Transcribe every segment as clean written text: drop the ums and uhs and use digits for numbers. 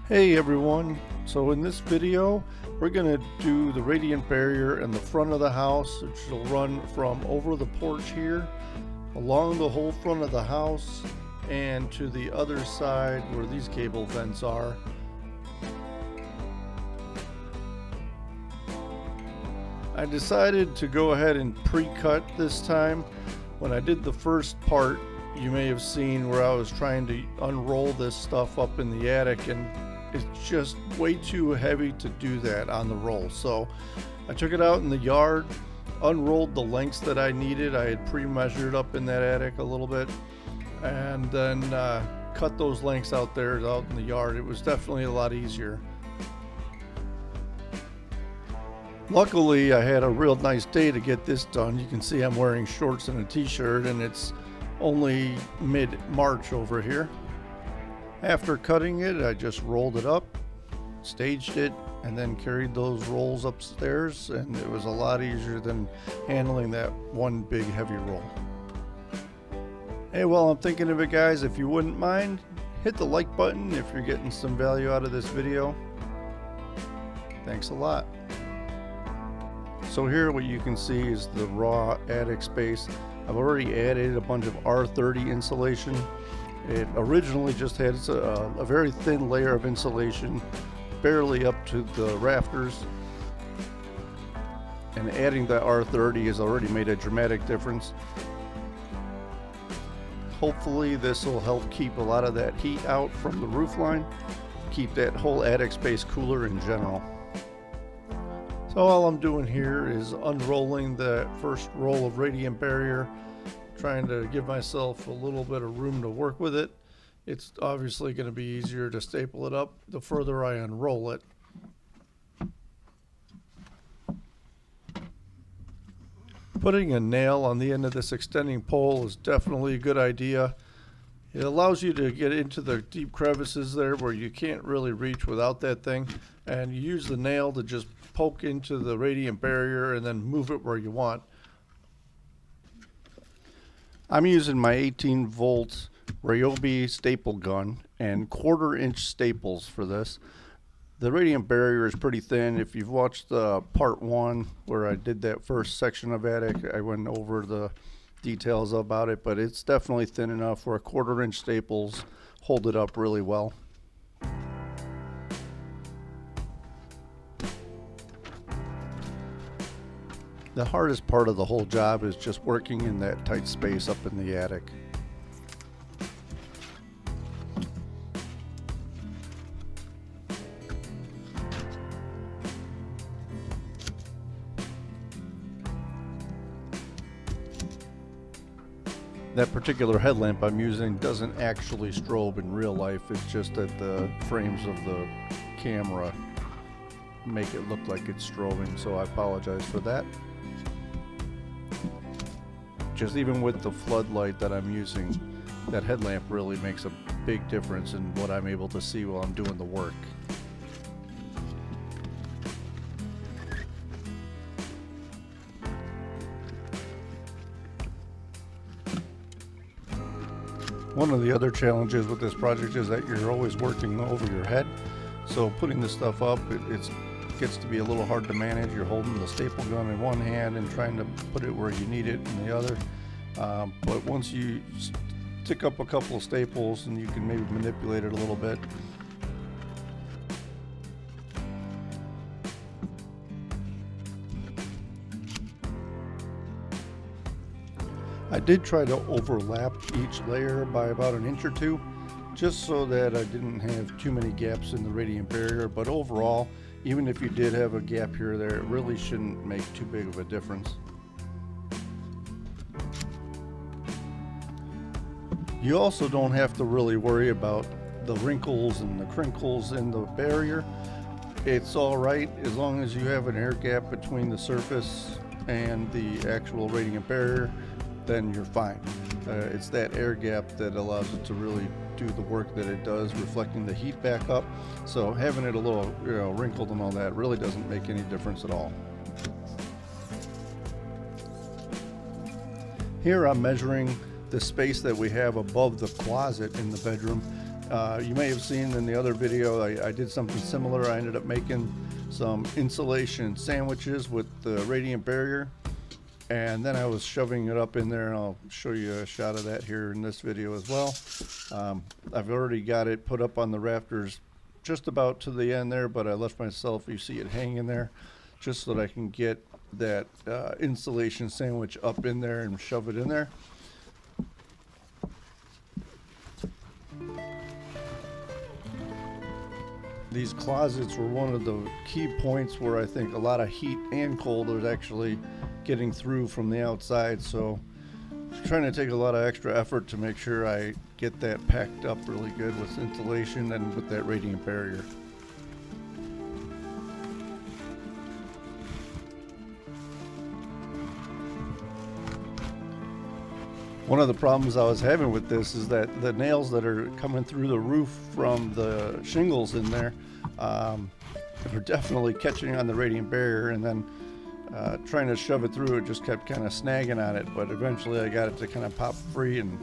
Hey everyone, so in this video we're going to do the radiant barrier in the front of the house, which will run from over the porch here, along the whole front of the house, and to the other side where these gable vents are. I decided to go ahead and pre-cut this time. When I did the first part, you may have seen where I was trying to unroll this stuff up in the attic, and it's just way too heavy to do that on the roll. So I took it out in the yard, unrolled the lengths that I needed. I had pre-measured up in that attic a little bit, and then cut those lengths out there out in the yard. It was definitely a lot easier. Luckily, I had a real nice day to get this done. You can see I'm wearing shorts and a t-shirt, and it's only mid-March over here. After cutting it, I just rolled it up, staged it, and then carried those rolls upstairs, and it was a lot easier than handling that one big heavy roll. Hey, while I'm thinking of it, guys, if you wouldn't mind, hit the like button if you're getting some value out of this video. Thanks a lot. So here what you can see is the raw attic space. I've already added a bunch of R30 insulation. It originally just had a very thin layer of insulation, barely up to the rafters. And adding the R30 has already made a dramatic difference. Hopefully this will help keep a lot of that heat out from the roof line, keep that whole attic space cooler in general. So all I'm doing here is unrolling the first roll of radiant barrier, trying to give myself a little bit of room to work with it. It's obviously going to be easier to staple it up the further I unroll it. Putting a nail on the end of this extending pole is definitely a good idea. It allows you to get into the deep crevices there where you can't really reach without that thing, and you use the nail to just poke into the radiant barrier and then move it where you want. I'm using my 18-volt Ryobi staple gun and 1/4-inch staples for this. The radiant barrier is pretty thin. If you've watched part 1 where I did that first section of attic, I went over the details about it, but it's definitely thin enough where 1/4-inch staples hold it up really well. The hardest part of the whole job is just working in that tight space up in the attic. That particular headlamp I'm using doesn't actually strobe in real life. It's just that the frames of the camera make it look like it's strobing, so I apologize for that. Just even with the floodlight that I'm using, that headlamp really makes a big difference in what I'm able to see while I'm doing the work. One of the other challenges with this project is that you're always working over your head. So putting this stuff up, it gets to be a little hard to manage. You're holding the staple gun in one hand and trying to put it where you need it in the other. But once you stick up a couple of staples, and you can maybe manipulate it a little bit. I did try to overlap each layer by about 1 inch or 2, just so that I didn't have too many gaps in the radiant barrier, but overall, even if you did have a gap here or there, it really shouldn't make too big of a difference. You also don't have to really worry about the wrinkles and the crinkles in the barrier. It's alright as long as you have an air gap between the surface and the actual radiant barrier, then you're fine. It's that air gap that allows it to really do the work that it does, reflecting the heat back up. So having it a little wrinkled and all that really doesn't make any difference at all. Here I'm measuring the space that we have above the closet in the bedroom. You may have seen in the other video I did something similar. I ended up making some insulation sandwiches with the radiant barrier, and then I was shoving it up in there, and I'll show you a shot of that here in this video as well. I've already got it put up on the rafters just about to the end there, but I left myself, you see it hanging there, just so that I can get that insulation sandwich up in there and shove it in there. These closets were one of the key points where I think a lot of heat and cold was actually getting through from the outside, so I'm trying to take a lot of extra effort to make sure I get that packed up really good with insulation and with that radiant barrier. One of the problems I was having with this is that the nails that are coming through the roof from the shingles in there are definitely catching on the radiant barrier, and then trying to shove it through, it just kept kind of snagging on it, but eventually I got it to kind of pop free and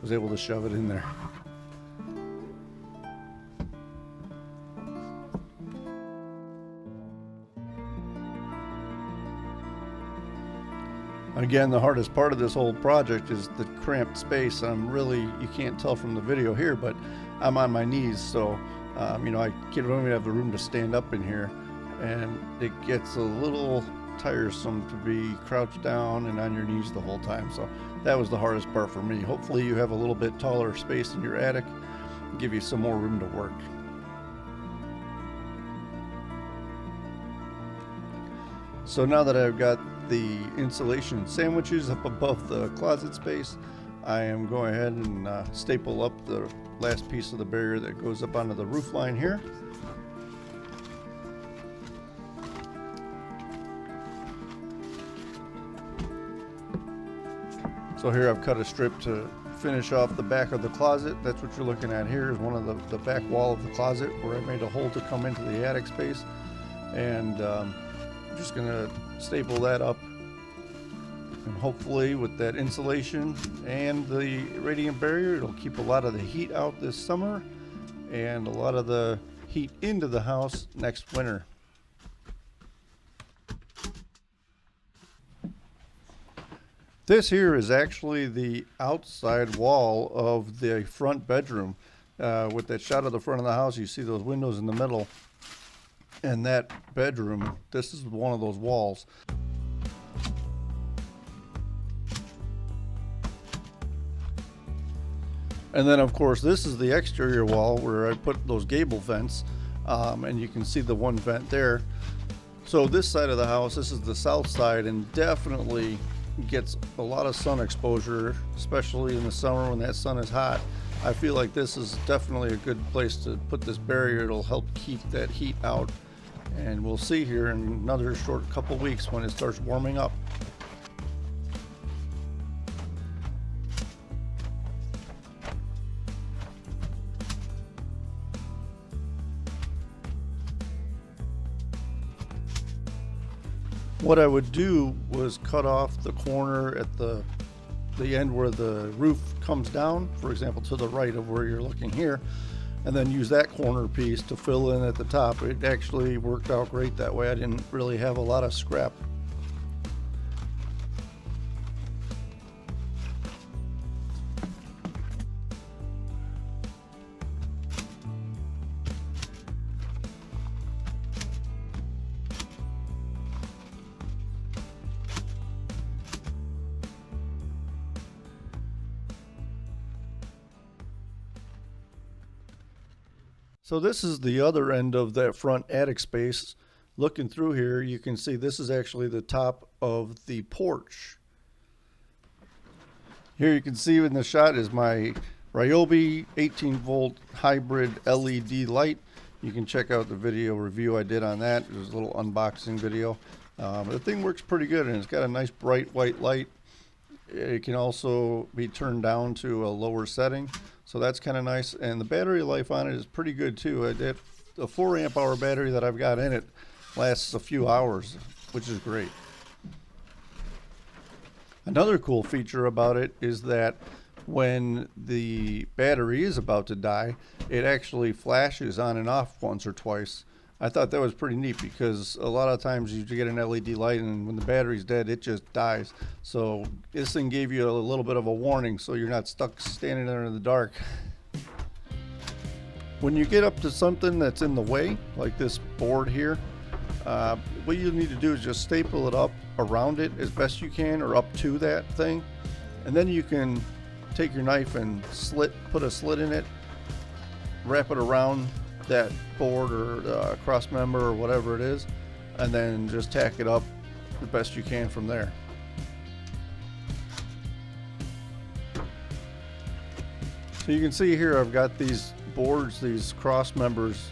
was able to shove it in there. Again, the hardest part of this whole project is the cramped space. You can't tell from the video here, but I'm on my knees, so you know, I don't even have the room to stand up in here, and it gets a little tiresome to be crouched down and on your knees the whole time. So that was the hardest part for me. Hopefully you have a little bit taller space in your attic, give you some more room to work. So now that I've got the insulation sandwiches up above the closet space, I am going ahead and staple up the last piece of the barrier that goes up onto the roof line here. So here I've cut a strip to finish off the back of the closet. That's what you're looking at here, is one of the back wall of the closet where I made a hole to come into the attic space. And I'm just gonna staple that up, and hopefully with that insulation and the radiant barrier, it'll keep a lot of the heat out this summer and a lot of the heat into the house next winter. This here is actually the outside wall of the front bedroom. With that shot of the front of the house, you see those windows in the middle. And that bedroom, this is one of those walls. And then of course this is the exterior wall where I put those gable vents, and you can see the one vent there. So this side of the house, this is the south side, and definitely gets a lot of sun exposure, especially in the summer when that sun is hot. I feel like this is definitely a good place to put this barrier. It'll help keep that heat out, and we'll see here in another short couple weeks when it starts warming up. What I would do was cut off the corner at the end where the roof comes down, for example, to the right of where you're looking here, and then use that corner piece to fill in at the top. It actually worked out great that way. I didn't really have a lot of scrap. So this is the other end of that front attic space. Looking through here, you can see this is actually the top of the porch. Here you can see in the shot is my Ryobi 18-volt hybrid LED light. You can check out the video review I did on that. It was a little unboxing video. The thing works pretty good, and it's got a nice bright white light. It can also be turned down to a lower setting, so that's kind of nice. And the battery life on it is pretty good too. A 4 amp hour battery that I've got in it lasts a few hours, which is great. Another cool feature about it is that when the battery is about to die, it actually flashes on and off once or twice. I thought that was pretty neat because a lot of times you get an LED light and when the battery's dead, it just dies. So this thing gave you a little bit of a warning so you're not stuck standing there in the dark. When you get up to something that's in the way, like this board here, what you need to do is just staple it up around it as best you can, or up to that thing, and then you can take your knife and put a slit in it, wrap it around that board or cross member or whatever it is, and then just tack it up the best you can from there. So you can see here I've got these boards, these cross members,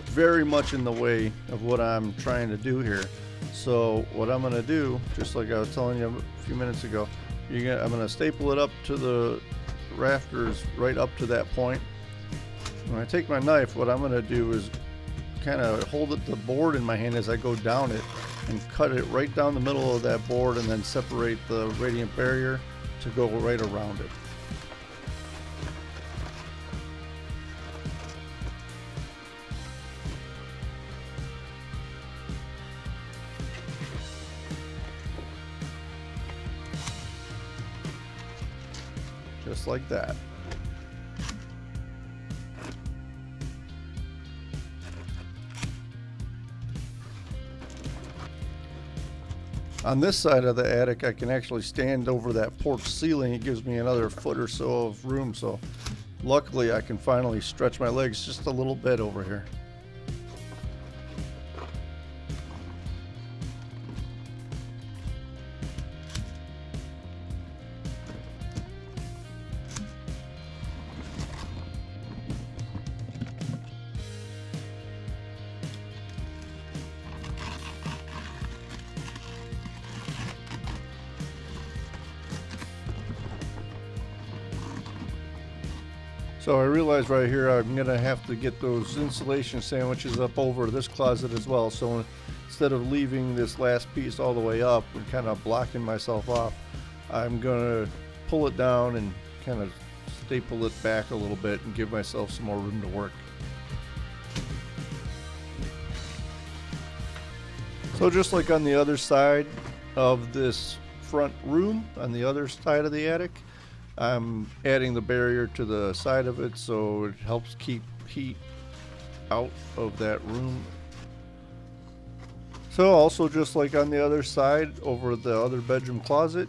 very much in the way of what I'm trying to do here. So what I'm going to do, just like I was telling you a few minutes ago, I'm going to staple it up to the rafters right up to that point. When I take my knife, what I'm going to do is kind of hold the board in my hand as I go down it and cut it right down the middle of that board, and then separate the radiant barrier to go right around it. Just like that. On this side of the attic, I can actually stand over that porch ceiling. It gives me another foot or so of room, so luckily I can finally stretch my legs just a little bit over here. So I realize right here I'm gonna have to get those insulation sandwiches up over this closet as well. So instead of leaving this last piece all the way up and kind of blocking myself off, I'm gonna pull it down and kind of staple it back a little bit and give myself some more room to work. So just like on the other side of this front room, on the other side of the attic, I'm adding the barrier to the side of it so it helps keep heat out of that room. So also, just like on the other side over the other bedroom closet,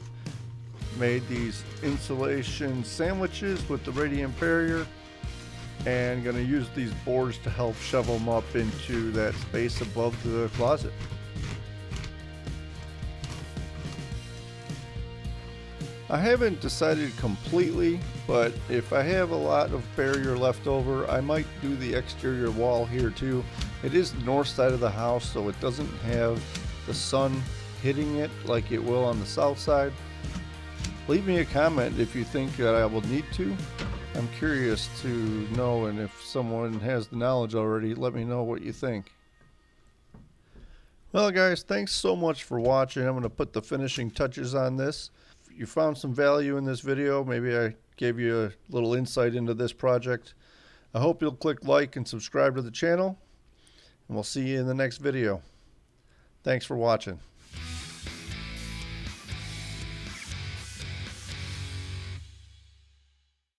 made these insulation sandwiches with the radiant barrier, and going to use these boards to help shove them up into that space above the closet. I haven't decided completely, but if I have a lot of barrier left over, I might do the exterior wall here too. It is the north side of the house, so it doesn't have the sun hitting it like it will on the south side. Leave me a comment if you think that I will need to. I'm curious to know, and if someone has the knowledge already, let me know what you think. Well guys, thanks so much for watching. I'm going to put the finishing touches on this. If you found some value in this video, maybe I gave you a little insight into this project, I hope you'll click like and subscribe to the channel, and we'll see you in the next video. Thanks for watching.